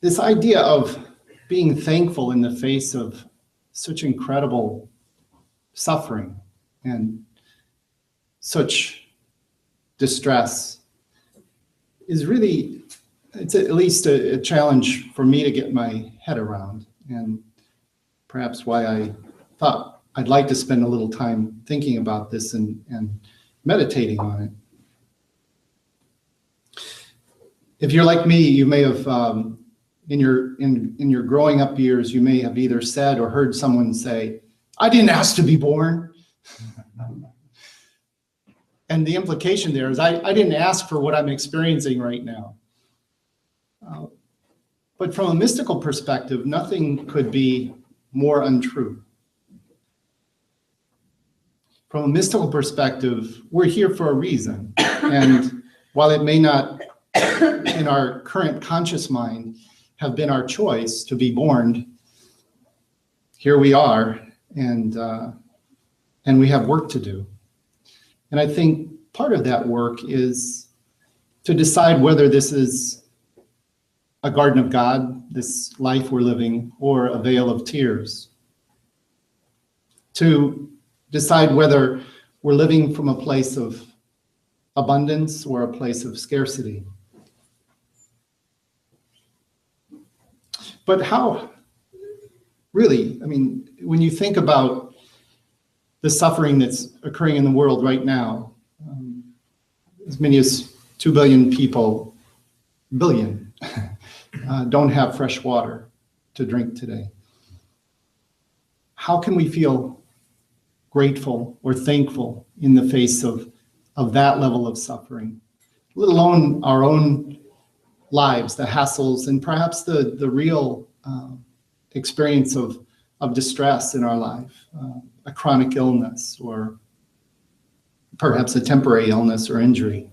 this idea of being thankful in the face of such incredible suffering and such distress is really, it's at least a challenge for me to get my head around, and perhaps why I thought I'd like to spend a little time thinking about this and meditating on it. If you're like me, you may have, in your growing up years, you may have either said or heard someone say, "I didn't ask to be born." And the implication there is I didn't ask for what I'm experiencing right now. But from a mystical perspective, nothing could be more untrue. From a mystical perspective, we're here for a reason. And while it may not, in our current conscious mind, have been our choice to be born, here we are, and we have work to do. And I think part of that work is to decide whether this is a garden of God, this life we're living, or a vale of tears. To decide whether we're living from a place of abundance or a place of scarcity. But how, really, I mean, when you think about the suffering that's occurring in the world right now, as many as 2 billion people, don't have fresh water to drink today. How can we feel grateful or thankful in the face of that level of suffering, let alone our own lives, the hassles, and perhaps the real experience of distress in our life, a chronic illness, or perhaps a temporary illness or injury.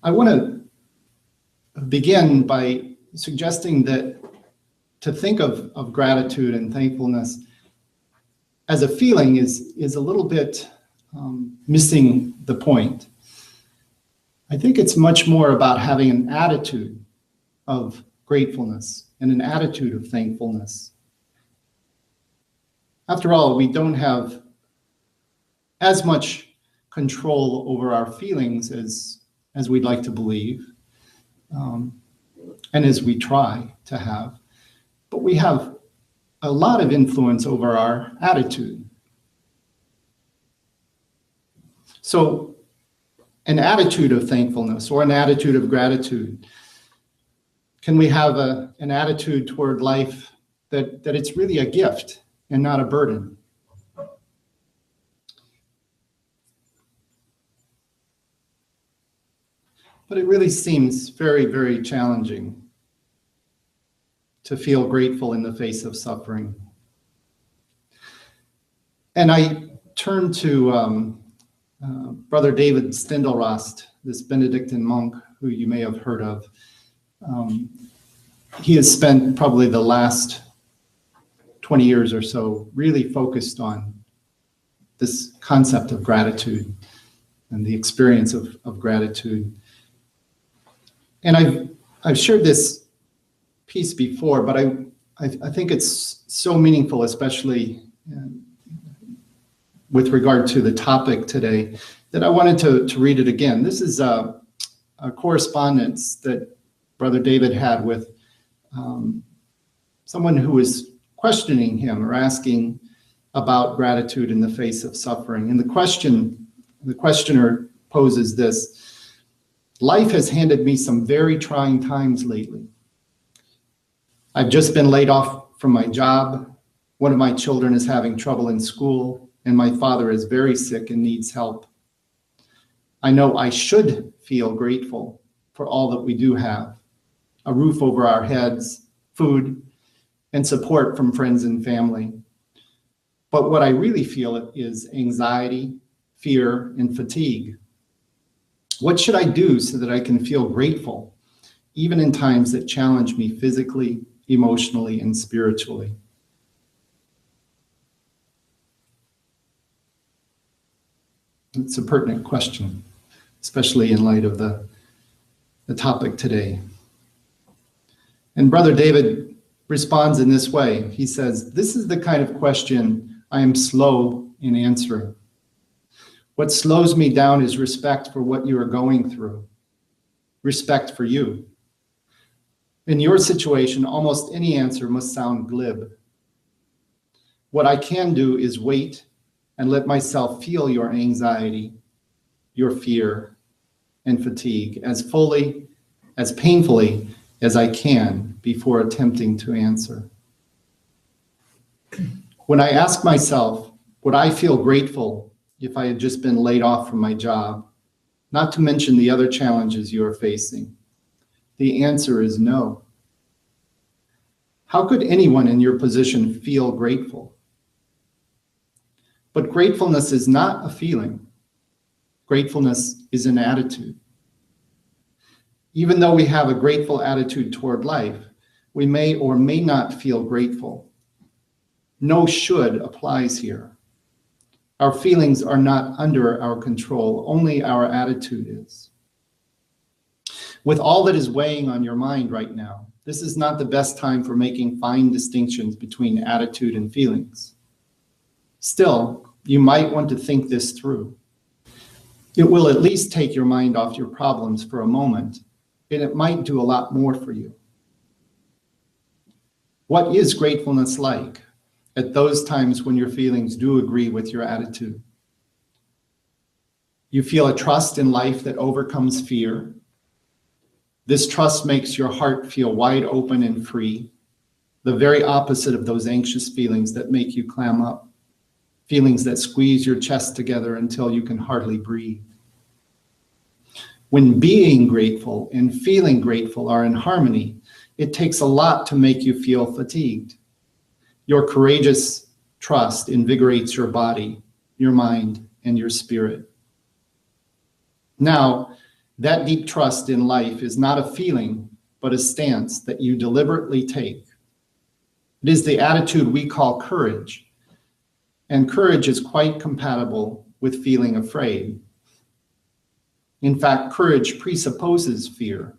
I want to begin by suggesting that to think of gratitude and thankfulness as a feeling is a little bit missing the point. I think it's much more about having an attitude of gratefulness and an attitude of thankfulness. After all, we don't have as much control over our feelings as we'd like to believe, and as we try to have. But we have a lot of influence over our attitude. So an attitude of thankfulness or an attitude of gratitude, can we have an attitude toward life that it's really a gift and not a burden? But it really seems very, very challenging to feel grateful in the face of suffering. And I turn to Brother David Steindl-Rast, this Benedictine monk who you may have heard of. He has spent probably the last 20 years or so really focused on this concept of gratitude and the experience of gratitude. And I've shared this piece before, but I think it's so meaningful, especially with regard to the topic today, that I wanted to read it again. This is a correspondence that Brother David had with someone who was questioning him or asking about gratitude in the face of suffering. And the questioner poses this: life has handed me some very trying times lately. I've just been laid off from my job. One of my children is having trouble in school, and my father is very sick and needs help. I know I should feel grateful for all that we do have: a roof over our heads, food, and support from friends and family. But what I really feel is anxiety, fear, and fatigue. What should I do so that I can feel grateful, even in times that challenge me physically, emotionally, and spiritually? It's a pertinent question, especially in light of the the topic today. And Brother David responds in this way. He says, this is the kind of question I am slow in answering. What slows me down is respect for what you are going through, respect for you. In your situation, almost any answer must sound glib. What I can do is wait and let myself feel your anxiety, your fear, and fatigue as fully, as painfully as I can before attempting to answer. When I ask myself, would I feel grateful if I had just been laid off from my job, not to mention the other challenges you are facing? The answer is no. How could anyone in your position feel grateful? But gratefulness is not a feeling. Gratefulness is an attitude. Even though we have a grateful attitude toward life, we may or may not feel grateful. No should applies here. Our feelings are not under our control, only our attitude is. With all that is weighing on your mind right now, this is not the best time for making fine distinctions between attitude and feelings. Still, you might want to think this through. It will at least take your mind off your problems for a moment, and it might do a lot more for you. What is gratefulness like at those times when your feelings do agree with your attitude? You feel a trust in life that overcomes fear. This trust makes your heart feel wide open and free, the very opposite of those anxious feelings that make you clam up, feelings that squeeze your chest together until you can hardly breathe. When being grateful and feeling grateful are in harmony, it takes a lot to make you feel fatigued. Your courageous trust invigorates your body, your mind, and your spirit. Now, that deep trust in life is not a feeling, but a stance that you deliberately take. It is the attitude we call courage, and courage is quite compatible with feeling afraid. In fact, courage presupposes fear.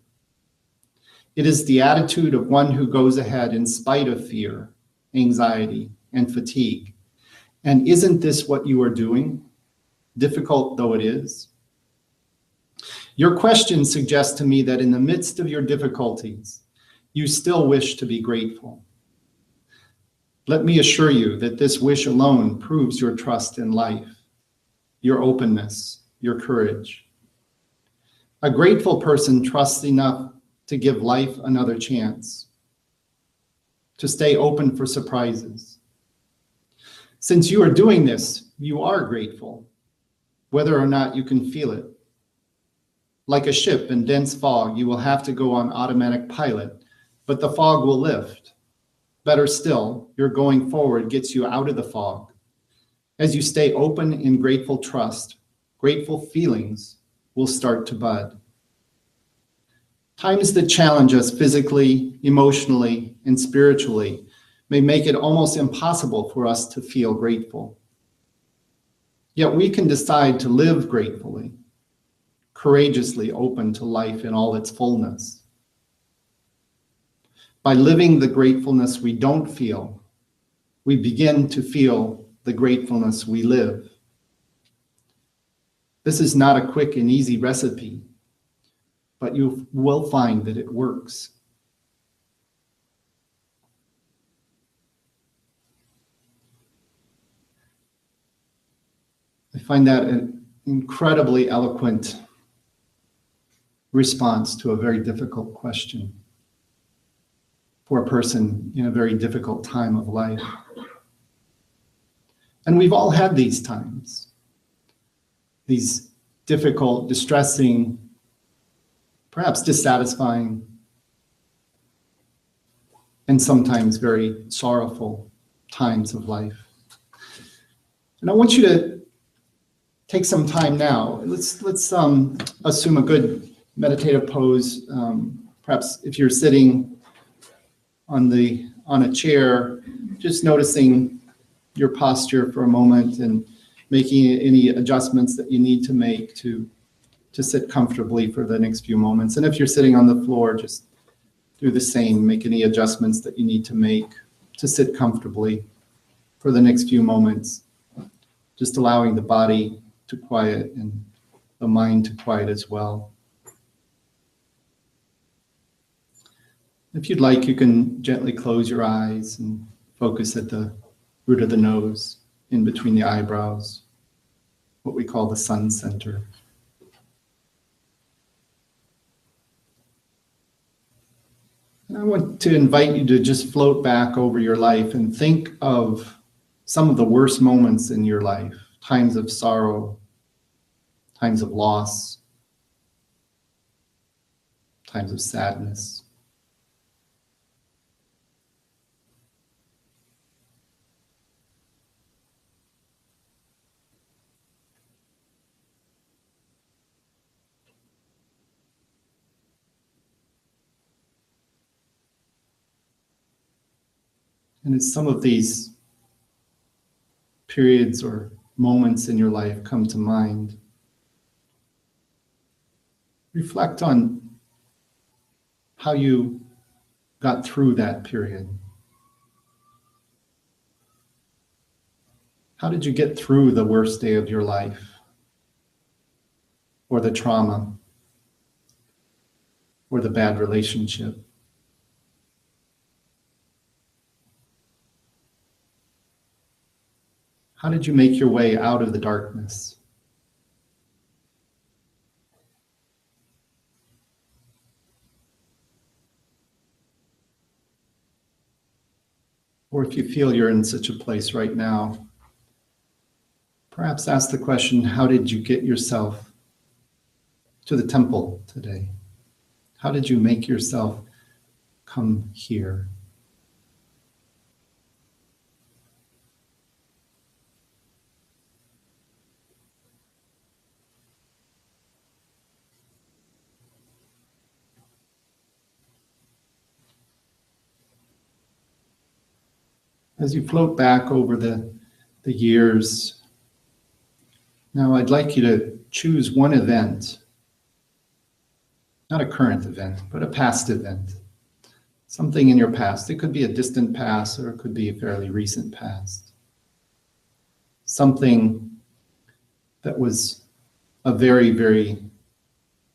It is the attitude of one who goes ahead in spite of fear, anxiety, and fatigue. And isn't this what you are doing, difficult though it is? Your question suggests to me that in the midst of your difficulties, you still wish to be grateful. Let me assure you that this wish alone proves your trust in life, your openness, your courage. A grateful person trusts enough to give life another chance, to stay open for surprises. Since you are doing this, you are grateful, whether or not you can feel it. Like a ship in dense fog, you will have to go on automatic pilot, but the fog will lift. Better still, your going forward gets you out of the fog. As you stay open in grateful trust, grateful feelings will start to bud. Times that challenge us physically, emotionally, and spiritually may make it almost impossible for us to feel grateful. Yet we can decide to live gratefully, courageously open to life in all its fullness. By living the gratefulness we don't feel, we begin to feel the gratefulness we live. This is not a quick and easy recipe, but you will find that it works. I find that an incredibly eloquent response to a very difficult question for a person in a very difficult time of life. And we've all had these times, these difficult, distressing, perhaps dissatisfying, and sometimes very sorrowful times of life. And I want you to take some time now. Let's assume a good meditative pose. Perhaps if you're sitting on a chair, just noticing your posture for a moment and making any adjustments that you need to make to to sit comfortably for the next few moments. And if you're sitting on the floor, just do the same. Make any adjustments that you need to make to sit comfortably for the next few moments. Just allowing the body to quiet and the mind to quiet as well. If you'd like, you can gently close your eyes and focus at the root of the nose, in between the eyebrows, what we call the sun center. And I want to invite you to just float back over your life and think of some of the worst moments in your life, times of sorrow, times of loss, times of sadness. And as some of these periods or moments in your life come to mind, reflect on how you got through that period. How did you get through the worst day of your life, or the trauma, or the bad relationship? How did you make your way out of the darkness? Or if you feel you're in such a place right now, perhaps ask the question, how did you get yourself to the temple today? How did you make yourself come here? As you float back over the years, now I'd like you to choose one event, not a current event, but a past event. Something in your past. It could be a distant past, or it could be a fairly recent past. Something that was a very, very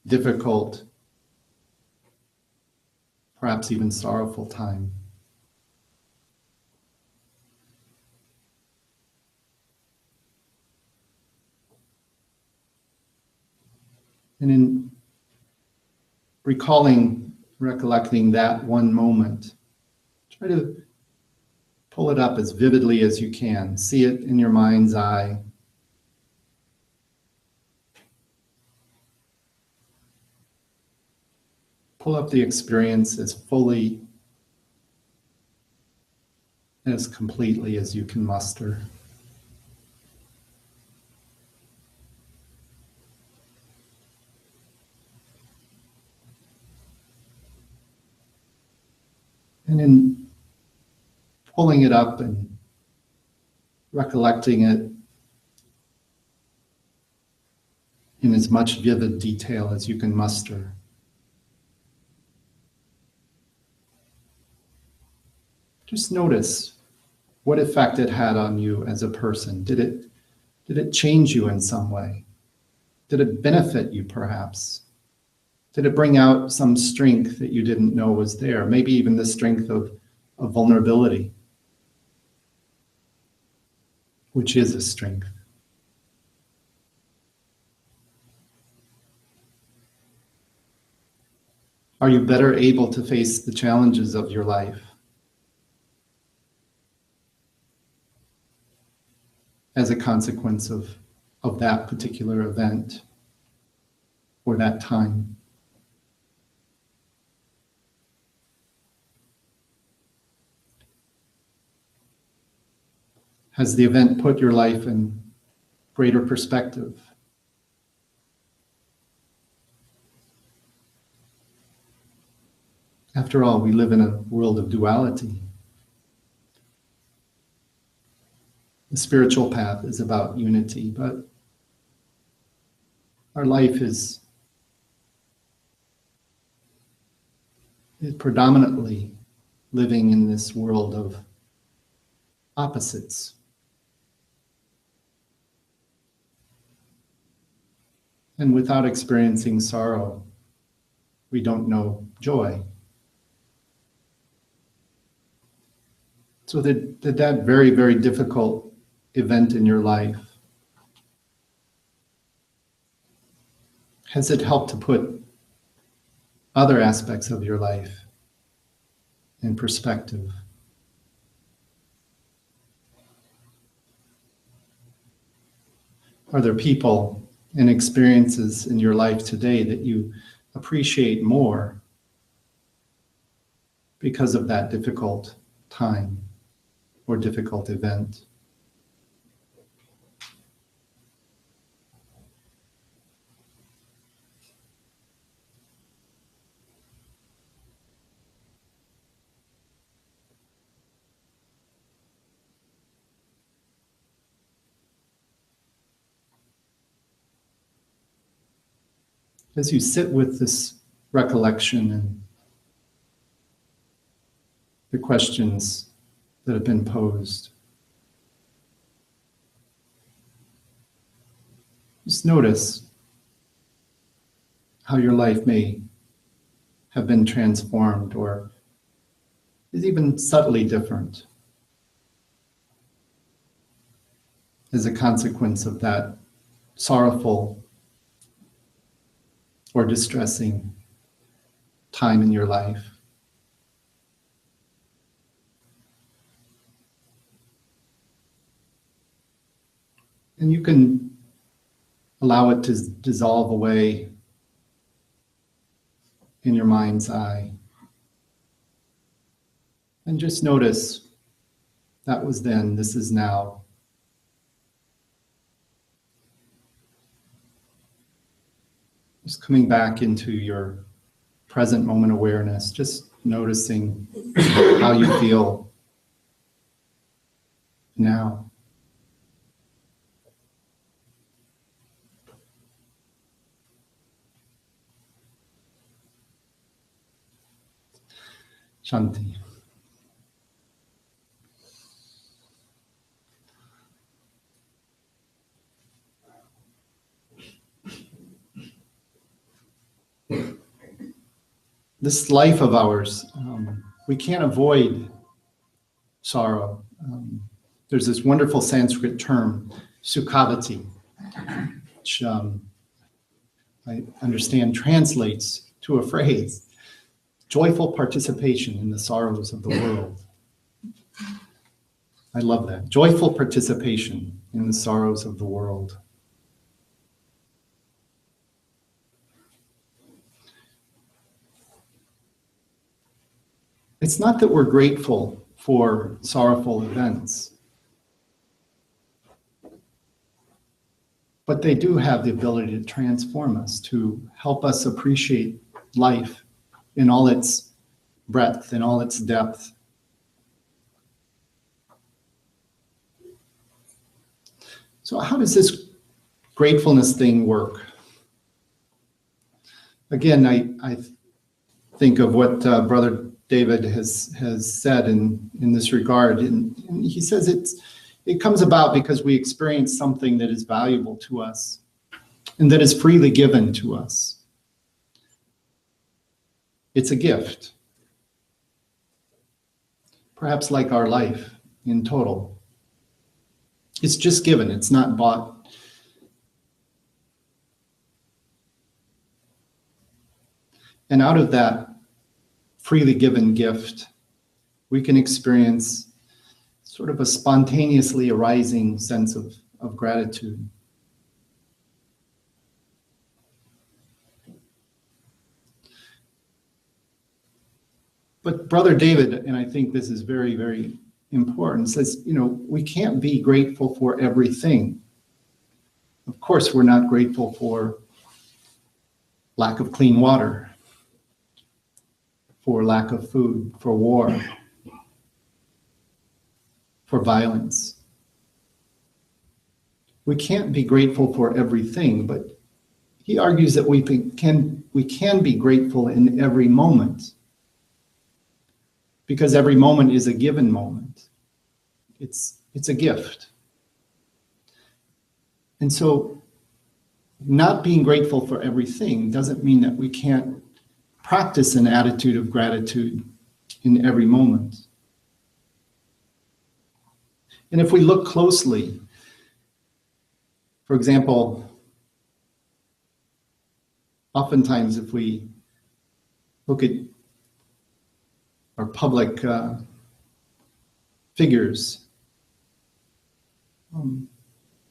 difficult, perhaps even sorrowful time. And in recollecting that one moment, try to pull it up as vividly as you can. See it in your mind's eye. Pull up the experience as fully, as completely as you can muster. And in pulling it up and recollecting it in as much vivid detail as you can muster, just notice what effect it had on you as a person. Did it change you in some way? Did it benefit you perhaps? Did it bring out some strength that you didn't know was there? Maybe even the strength of vulnerability, which is a strength. Are you better able to face the challenges of your life as a consequence of that particular event or that time? Has the event put your life in greater perspective? After all, we live in a world of duality. The spiritual path is about unity, but our life is is predominantly living in this world of opposites. And without experiencing sorrow, we don't know joy. So that very, very difficult event in your life, has it helped to put other aspects of your life in perspective? Are there people and experiences in your life today that you appreciate more because of that difficult time or difficult event? As you sit with this recollection and the questions that have been posed, just notice how your life may have been transformed or is even subtly different as a consequence of that sorrowful or distressing time in your life. And you can allow it to dissolve away in your mind's eye. And just notice, that was then, this is now. Just coming back into your present moment awareness, just noticing how you feel now. Shanti. This life of ours, we can't avoid sorrow. There's this wonderful Sanskrit term, sukhavati, which I understand translates to a phrase, joyful participation in the sorrows of the world. I love that. Joyful participation in the sorrows of the world. It's not that we're grateful for sorrowful events, but they do have the ability to transform us, to help us appreciate life in all its breadth, in all its depth. So how does this gratefulness thing work? Again, I think of what Brother David has said in this regard, and he says it comes about because we experience something that is valuable to us and that is freely given to us. It's a gift, perhaps like our life in total. It's just given, it's not bought. And out of that freely given gift, we can experience sort of a spontaneously arising sense of gratitude. But Brother David, and I think this is very, very important, says, we can't be grateful for everything. Of course, we're not grateful for lack of clean water, for lack of food, for war, for violence. We can't be grateful for everything, but he argues that we can be grateful in every moment because every moment is a given moment. It's a gift. And so not being grateful for everything doesn't mean that we can't practice an attitude of gratitude in every moment. And if we look closely, for example, oftentimes if we look at our public figures,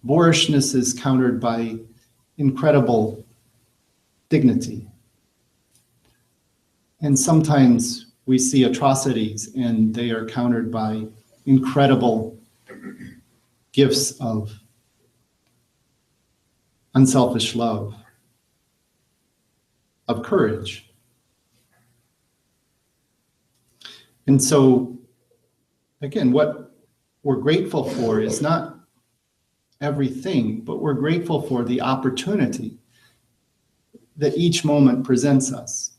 boorishness is countered by incredible dignity. And sometimes we see atrocities and they are countered by incredible gifts of unselfish love, of courage. And so, again, what we're grateful for is not everything, but we're grateful for the opportunity that each moment presents us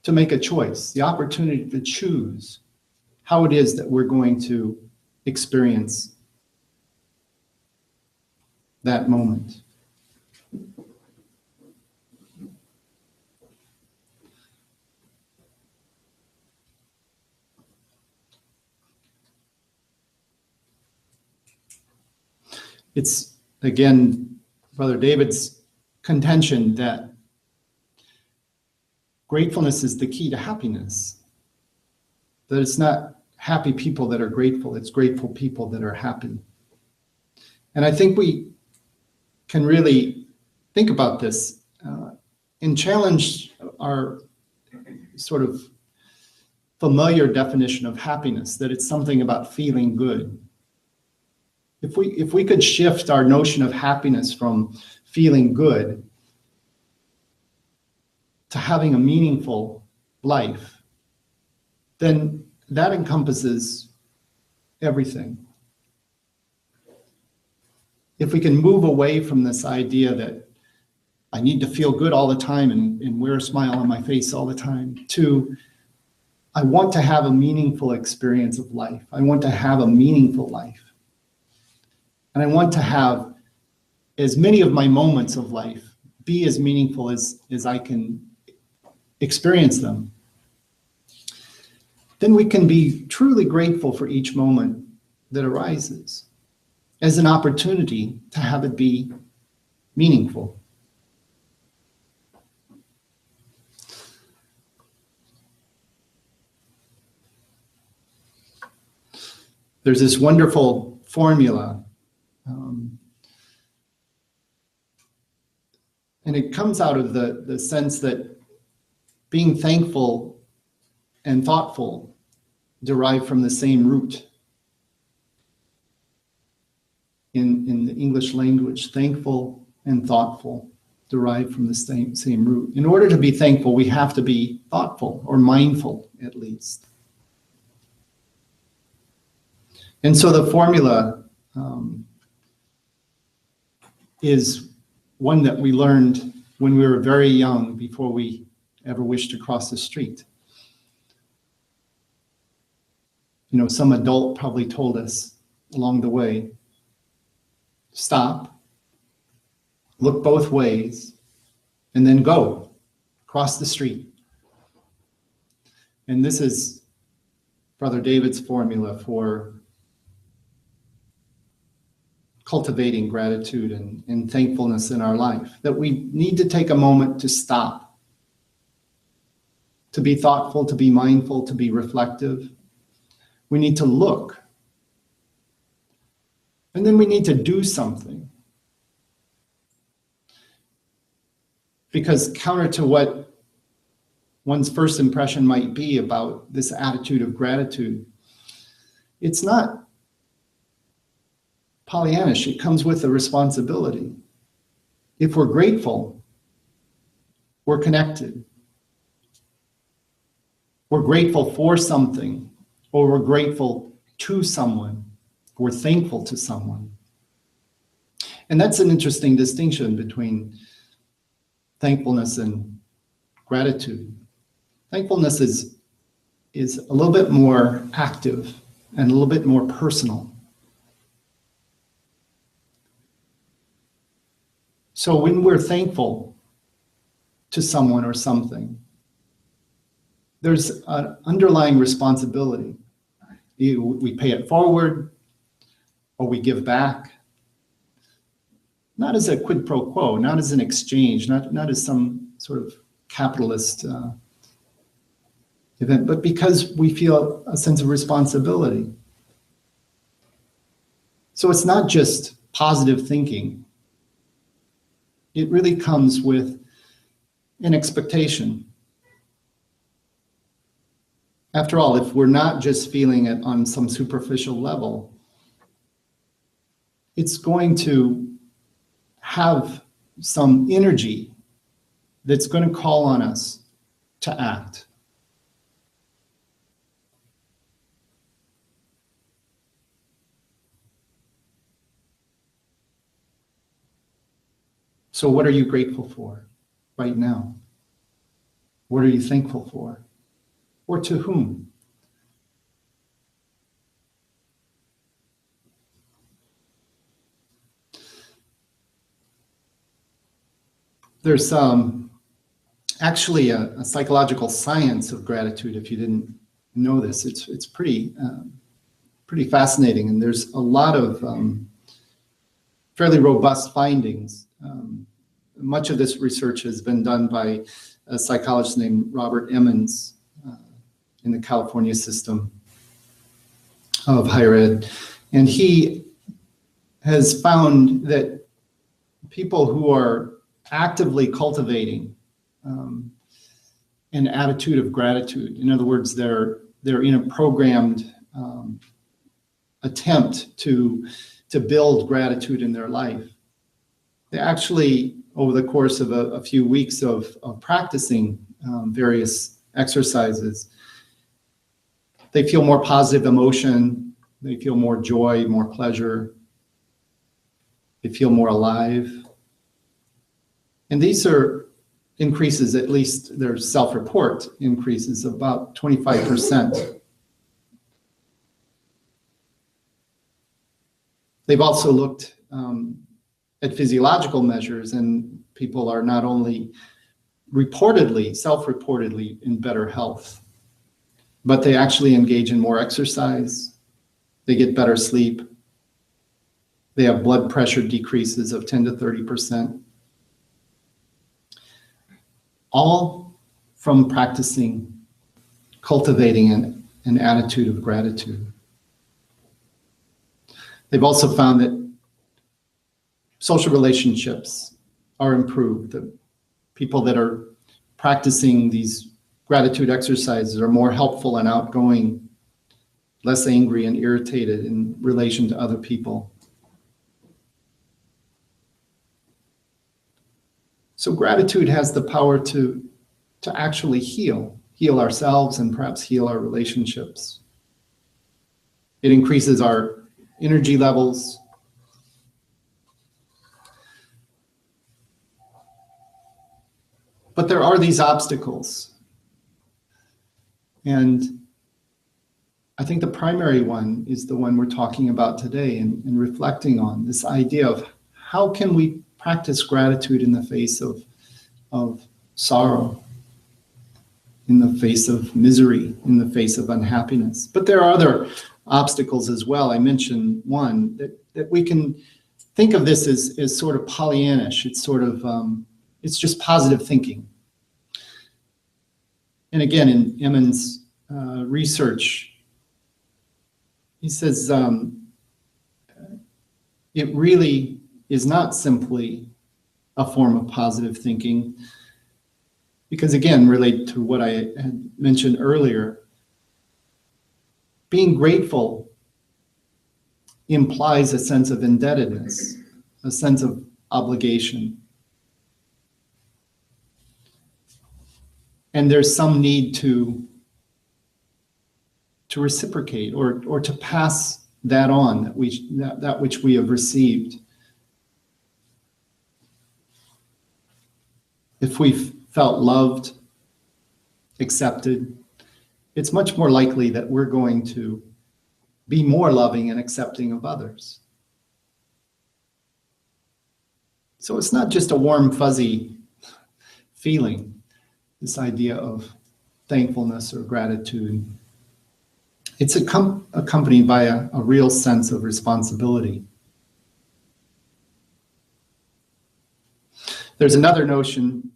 to make a choice, the opportunity to choose how it is that we're going to experience that moment. It's, again, Brother David's contention that gratefulness is the key to happiness. That it's not happy people that are grateful, it's grateful people that are happy. And I think we can really think about this and challenge our sort of familiar definition of happiness, that it's something about feeling good. If we could shift our notion of happiness from feeling good to having a meaningful life, then that encompasses everything. If we can move away from this idea that I need to feel good all the time and wear a smile on my face all the time, to I want to have a meaningful experience of life. I want to have a meaningful life. And I want to have as many of my moments of life be as meaningful as I can experience them. Then we can be truly grateful for each moment that arises as an opportunity to have it be meaningful. There's this wonderful formula, and it comes out of the sense that being thankful and thoughtful derive from the same root. In the English language, thankful and thoughtful derive from the same root. In order to be thankful, we have to be thoughtful, or mindful at least. And so the formula is one that we learned when we were very young, before we ever wished to cross the street. You know, some adult probably told us along the way, stop, look both ways, and then go, cross the street. And this is Brother David's formula for cultivating gratitude and thankfulness in our life, that we need to take a moment to stop, to be thoughtful, to be mindful, to be reflective. We need to look. And then we need to do something. Because counter to what one's first impression might be about this attitude of gratitude, it's not Pollyannish. It comes with a responsibility. If we're grateful, we're connected. We're grateful for something, or we're grateful to someone. We're thankful to someone. And that's an interesting distinction between thankfulness and gratitude. Thankfulness is a little bit more active and a little bit more personal. So when we're thankful to someone or something, there's an underlying responsibility. We pay it forward, or we give back, not as a quid pro quo, not as an exchange, not as some sort of capitalist event, but because we feel a sense of responsibility. So it's not just positive thinking. It really comes with an expectation. After all, if we're not just feeling it on some superficial level, it's going to have some energy that's going to call on us to act. So what are you grateful for right now? What are you thankful for? Or to whom? There's actually a psychological science of gratitude, if you didn't know this. It's pretty fascinating, and there's a lot of fairly robust findings. Much of this research has been done by a psychologist named Robert Emmons in the California system of higher ed. And he has found that people who are actively cultivating an attitude of gratitude, in other words, they're in a programmed attempt to build gratitude in their life. They actually, over the course of a few weeks of practicing various exercises, they feel more positive emotion, they feel more joy, more pleasure, they feel more alive. And these are increases, at least their self-report increases about 25%. They've also looked at physiological measures, and people are not only self-reportedly in better health, but they actually engage in more exercise, they get better sleep, they have blood pressure decreases of 10 to 30%. All from practicing, cultivating an attitude of gratitude. They've also found that social relationships are improved. The people that are practicing these gratitude exercises are more helpful and outgoing, less angry and irritated in relation to other people. So gratitude has the power to actually heal ourselves and perhaps heal our relationships. It increases our energy levels. But there are these obstacles. And I think the primary one is the one we're talking about today and reflecting on, this idea of how can we practice gratitude in the face of sorrow, in the face of misery, in the face of unhappiness. But there are other obstacles as well. I mentioned one, that we can think of this as sort of Pollyannish. It's sort of, it's just positive thinking. And again, in Emmons' research, he says it really is not simply a form of positive thinking, because again, related to what I had mentioned earlier, being grateful implies a sense of indebtedness, a sense of obligation. And there's some need to reciprocate or to pass that on, that which we have received. If we've felt loved, accepted, it's much more likely that we're going to be more loving and accepting of others. So it's not just a warm, fuzzy feeling, this idea of thankfulness or gratitude. It's accompanied by a real sense of responsibility. There's another notion,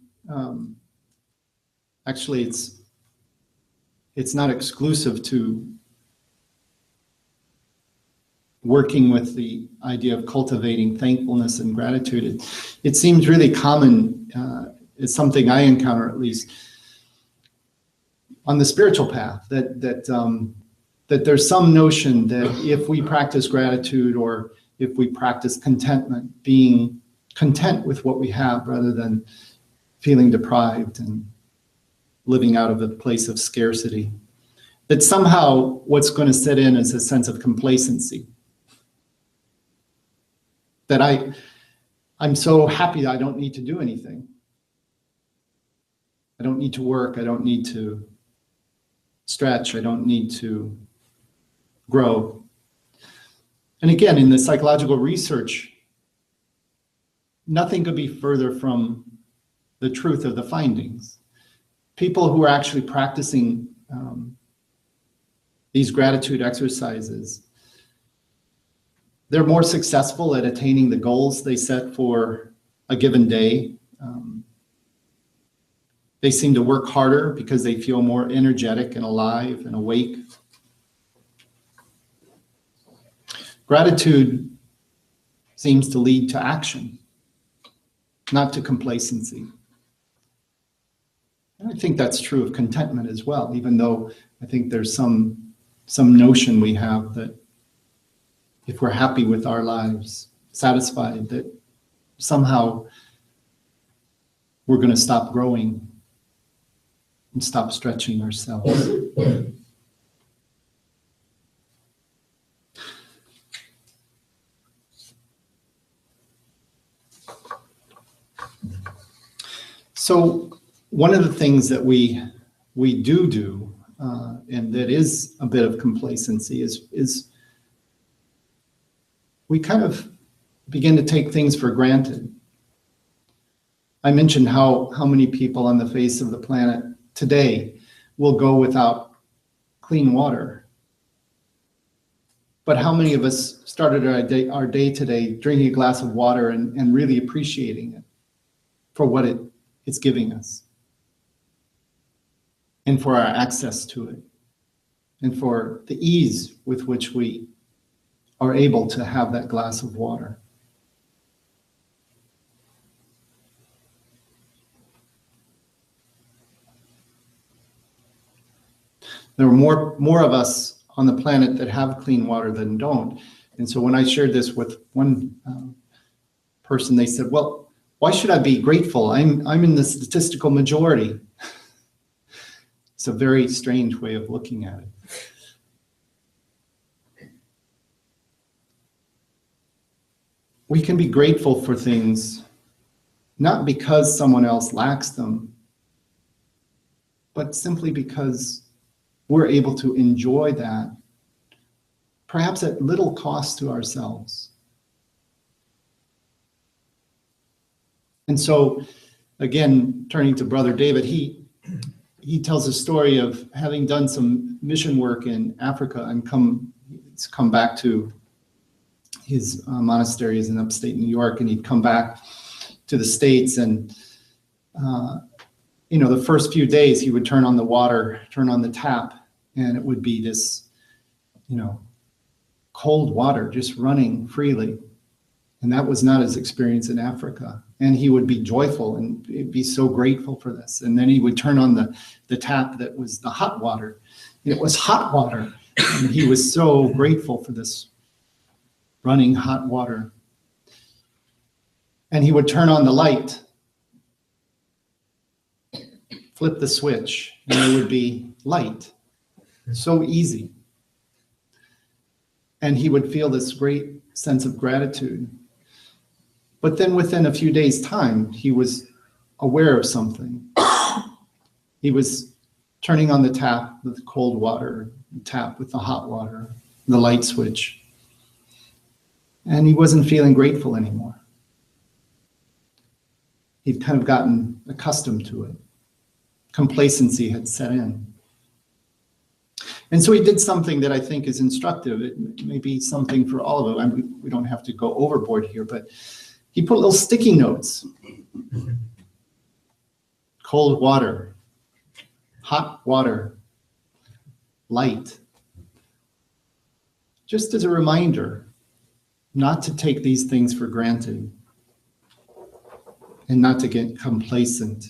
actually it's not exclusive to working with the idea of cultivating thankfulness and gratitude. It seems really common, it's something I encounter at least, on the spiritual path, that there's some notion that if we practice gratitude or if we practice contentment, being content with what we have rather than feeling deprived and living out of a place of scarcity, that somehow what's going to set in is a sense of complacency. That I'm so happy that I don't need to do anything. I don't need to work. I don't need to stretch. I don't need to grow. And again, in the psychological research, nothing could be further from the truth of the findings. People who are actually practicing these gratitude exercises, they're more successful at attaining the goals they set for a given day. They seem to work harder because they feel more energetic and alive and awake. Gratitude seems to lead to action, not to complacency. And I think that's true of contentment as well, even though I think there's some notion we have that if we're happy with our lives, satisfied, that somehow we're going to stop growing and stop stretching ourselves. So one of the things that we do, and that is a bit of complacency, is we kind of begin to take things for granted. I mentioned how many people on the face of the planet today will go without clean water. But how many of us started our day today drinking a glass of water and really appreciating it for what it's giving us, and for our access to it, and for the ease with which we are able to have that glass of water. There are more of us on the planet that have clean water than don't. And so when I shared this with one person, they said, well, why should I be grateful? I'm in the statistical majority. It's a very strange way of looking at it. We can be grateful for things, not because someone else lacks them, but simply because we're able to enjoy that, perhaps at little cost to ourselves. And so, again, turning to Brother David, he tells a story of having done some mission work in Africa and come back to his monasteries in upstate New York, and he'd come back to the States, and the first few days he would turn on the tap, and it would be this, cold water just running freely. And that was not his experience in Africa. And he would be joyful and be so grateful for this. And then he would turn on the tap that was the hot water. It was hot water. And he was so grateful for this running hot water. And he would turn on the light, flip the switch, and there would be light. So easy. And he would feel this great sense of gratitude. But then within a few days' time, he was aware of something. He was turning on the tap with the cold water, tap with the hot water, the light switch. And he wasn't feeling grateful anymore. He'd kind of gotten accustomed to it. Complacency had set in. And so he did something that I think is instructive. It may be something for all of us. We don't have to go overboard here, but he put little sticky notes. Cold water, hot water, light. Just as a reminder not to take these things for granted and not to get complacent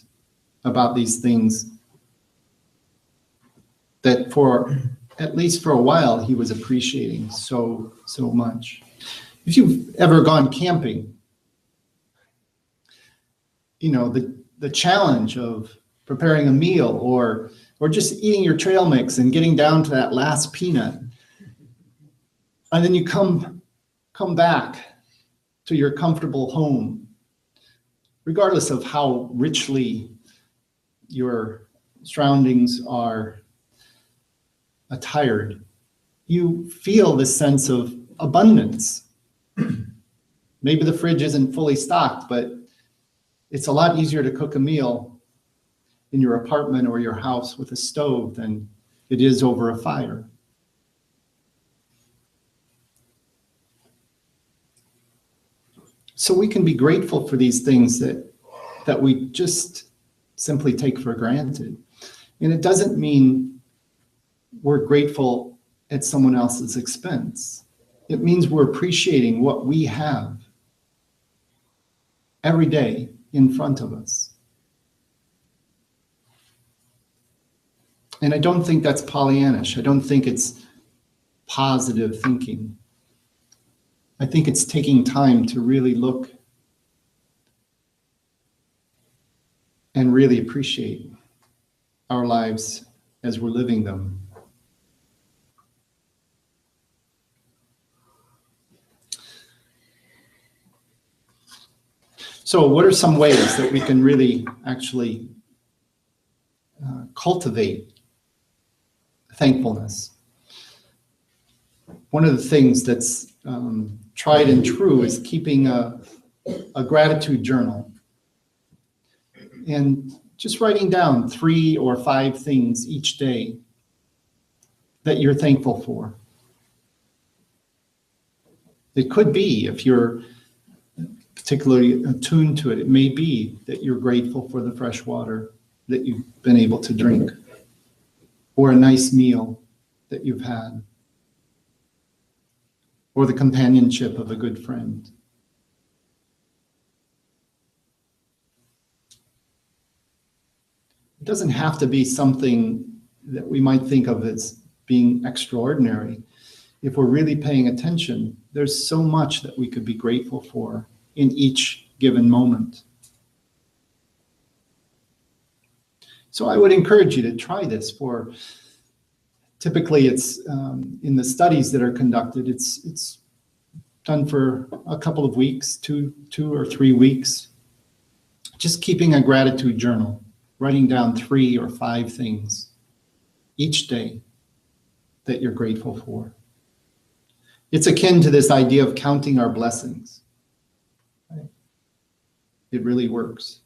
about these things that for at least for a while he was appreciating so much. If you've ever gone camping, you know, the challenge of preparing a meal or just eating your trail mix and getting down to that last peanut. And then you come back to your comfortable home, regardless of how richly your surroundings are attired, you feel this sense of abundance. Maybe the fridge isn't fully stocked, but it's a lot easier to cook a meal in your apartment or your house with a stove than it is over a fire. So we can be grateful for these things that we just simply take for granted. And it doesn't mean we're grateful at someone else's expense. It means we're appreciating what we have every day in front of us. And I don't think that's Pollyannish. I don't think it's positive thinking. I think it's taking time to really look and really appreciate our lives as we're living them. So what are some ways that we can really actually cultivate thankfulness? One of the things that's tried and true is keeping a gratitude journal and just writing down 3 or 5 things each day that you're thankful for. It could be, if you're particularly attuned to it, it may be that you're grateful for the fresh water that you've been able to drink, or a nice meal that you've had, or the companionship of a good friend. It doesn't have to be something that we might think of as being extraordinary. If we're really paying attention, there's so much that we could be grateful for in each given moment. So I would encourage you to try this for, typically it's in the studies that are conducted, it's done for a couple of weeks, two or 3 weeks. Just keeping a gratitude journal, writing down 3 or 5 things each day that you're grateful for. It's akin to this idea of counting our blessings. Right? It really works.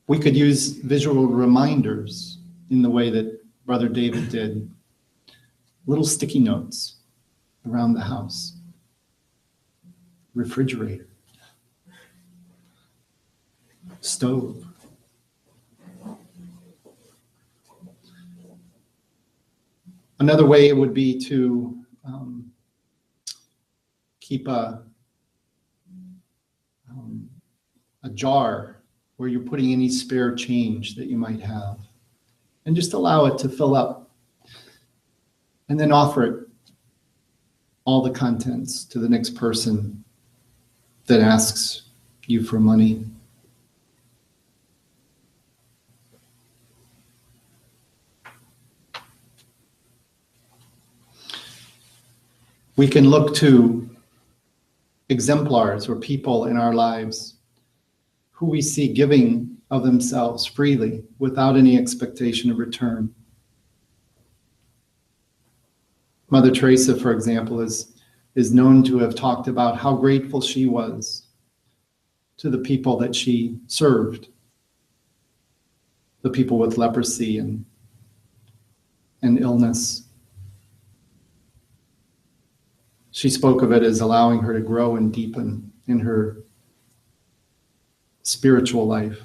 We could use visual reminders in the way that Brother David did. Little sticky notes around the house. Refrigerator. Stove. Another way would be to keep a jar where you're putting any spare change that you might have, and just allow it to fill up, and then offer it, all the contents, to the next person that asks you for money. We can look to exemplars or people in our lives who we see giving of themselves freely without any expectation of return. Mother Teresa, for example, is known to have talked about how grateful she was to the people that she served, the people with leprosy and illness. She spoke of it as allowing her to grow and deepen in her spiritual life.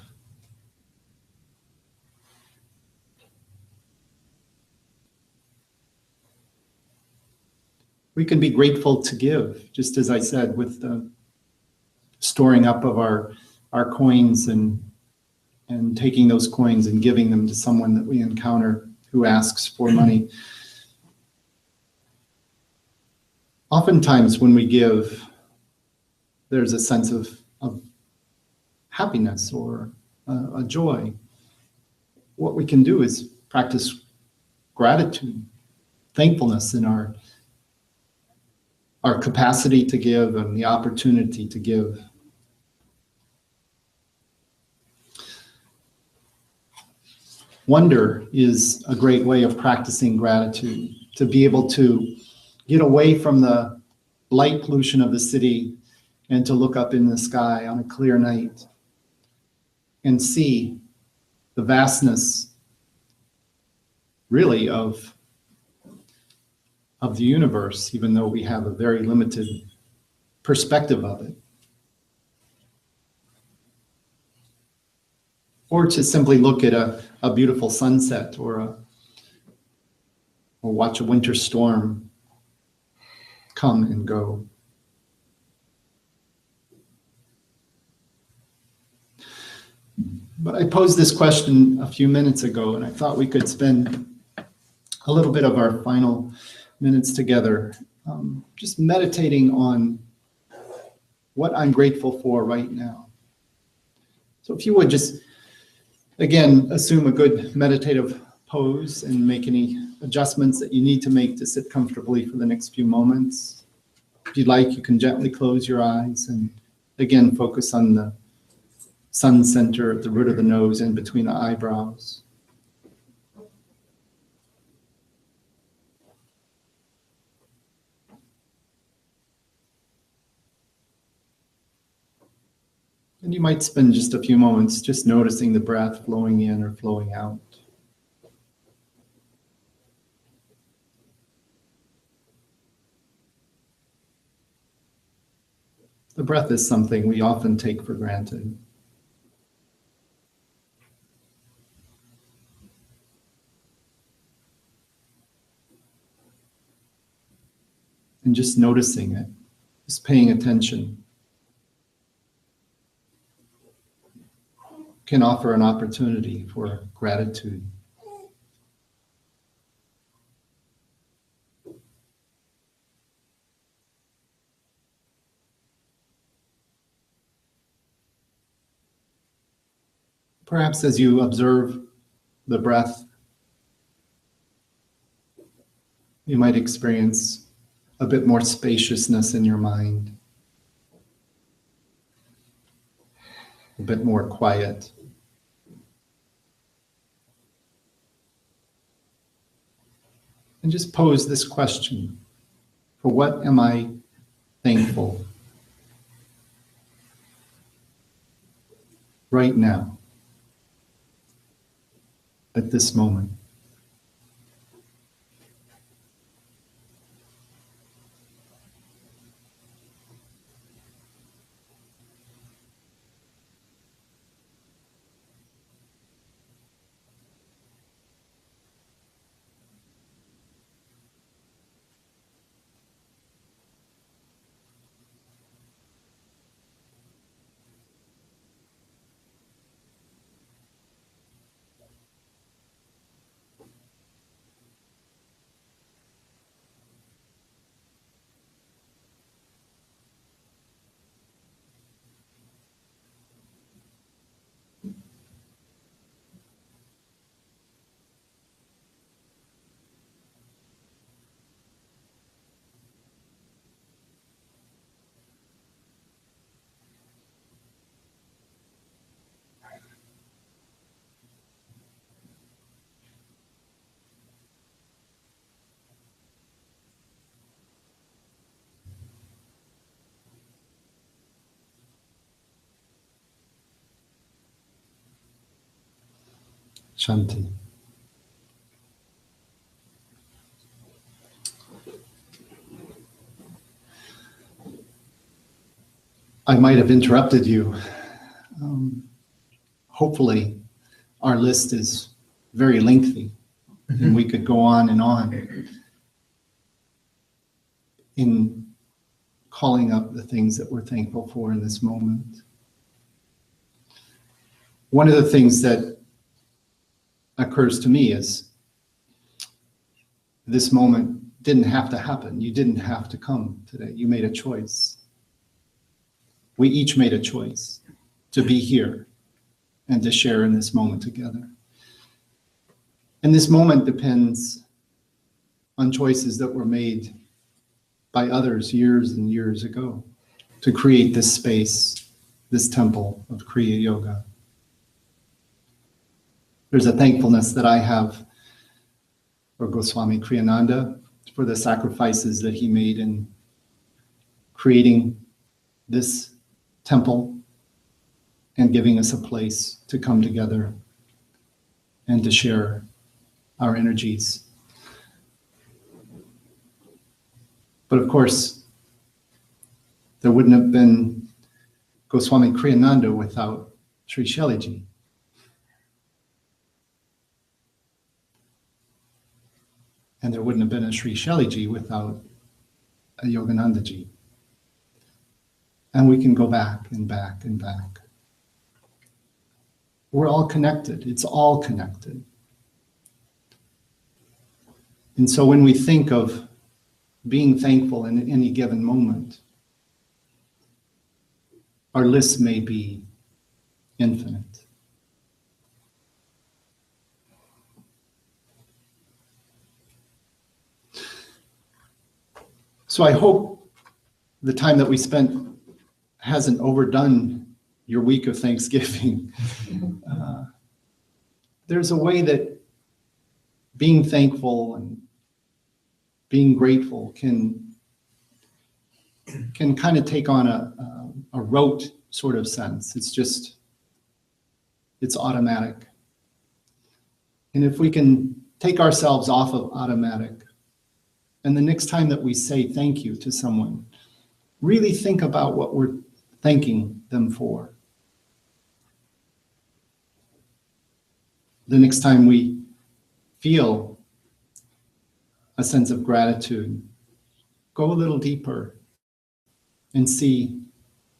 We can be grateful to give, just as I said, with the storing up of our coins and taking those coins and giving them to someone that we encounter who asks for money. Oftentimes when we give, there's a sense of happiness or a joy. What we can do is practice gratitude, thankfulness in our capacity to give and the opportunity to give. Wonder is a great way of practicing gratitude, to be able to get away from the light pollution of the city and to look up in the sky on a clear night and see the vastness, really, of the universe, even though we have a very limited perspective of it. Or to simply look at a beautiful sunset or watch a winter storm come and go. But I posed this question a few minutes ago, and I thought we could spend a little bit of our final minutes together just meditating on what I'm grateful for right now. So if you would just, again, assume a good meditative pose and make any adjustments that you need to make to sit comfortably for the next few moments. If you'd like, you can gently close your eyes and again focus on the sun center at the root of the nose and between the eyebrows. And you might spend just a few moments just noticing the breath flowing in or flowing out. The breath is something we often take for granted. And just noticing it, just paying attention, can offer an opportunity for gratitude. Perhaps as you observe the breath, you might experience a bit more spaciousness in your mind, a bit more quiet. And just pose this question: for what am I thankful right now, at this moment? Shanti. I might have interrupted you. Hopefully, our list is very lengthy, and we could go on in calling up the things that we're thankful for in this moment. One of the things that occurs to me is this moment didn't have to happen. You didn't have to come today. You made a choice. We each made a choice to be here and to share in this moment together. And this moment depends on choices that were made by others years and years ago to create this space, this temple of Kriya Yoga. There's a thankfulness that I have for Swami Abhinanda for the sacrifices that he made in creating this temple and giving us a place to come together and to share our energies. But of course, there wouldn't have been Swami Abhinanda without Sri Sheliji. And there wouldn't have been a Sri Sheliji without a Yoganandaji. And we can go back and back and back. We're all connected. It's all connected. And so when we think of being thankful in any given moment, our list may be infinite. So I hope the time that we spent hasn't overdone your week of Thanksgiving. There's a way that being thankful and being grateful can kind of take on a rote sort of sense. It's automatic. And if we can take ourselves off of automatic, and the next time that we say thank you to someone, really think about what we're thanking them for. The next time we feel a sense of gratitude, go a little deeper and see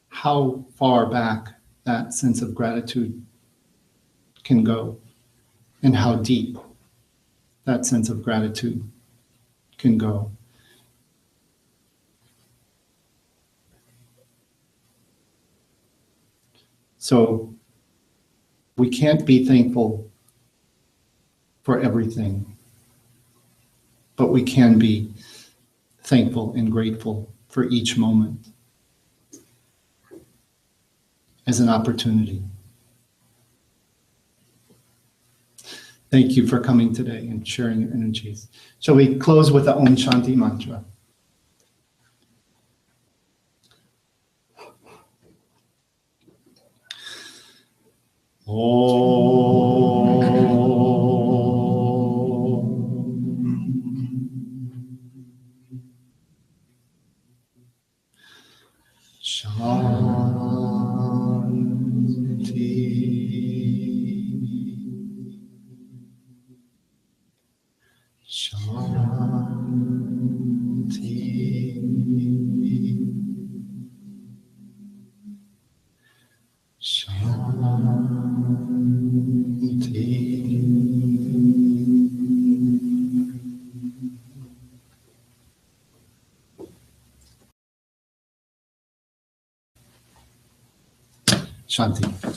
how far back that sense of gratitude can go and how deep that sense of gratitude can go. So we can't be thankful for everything, but we can be thankful and grateful for each moment as an opportunity. Thank you for coming today and sharing your energies. Shall we close with the Om Shanti mantra? Shanti.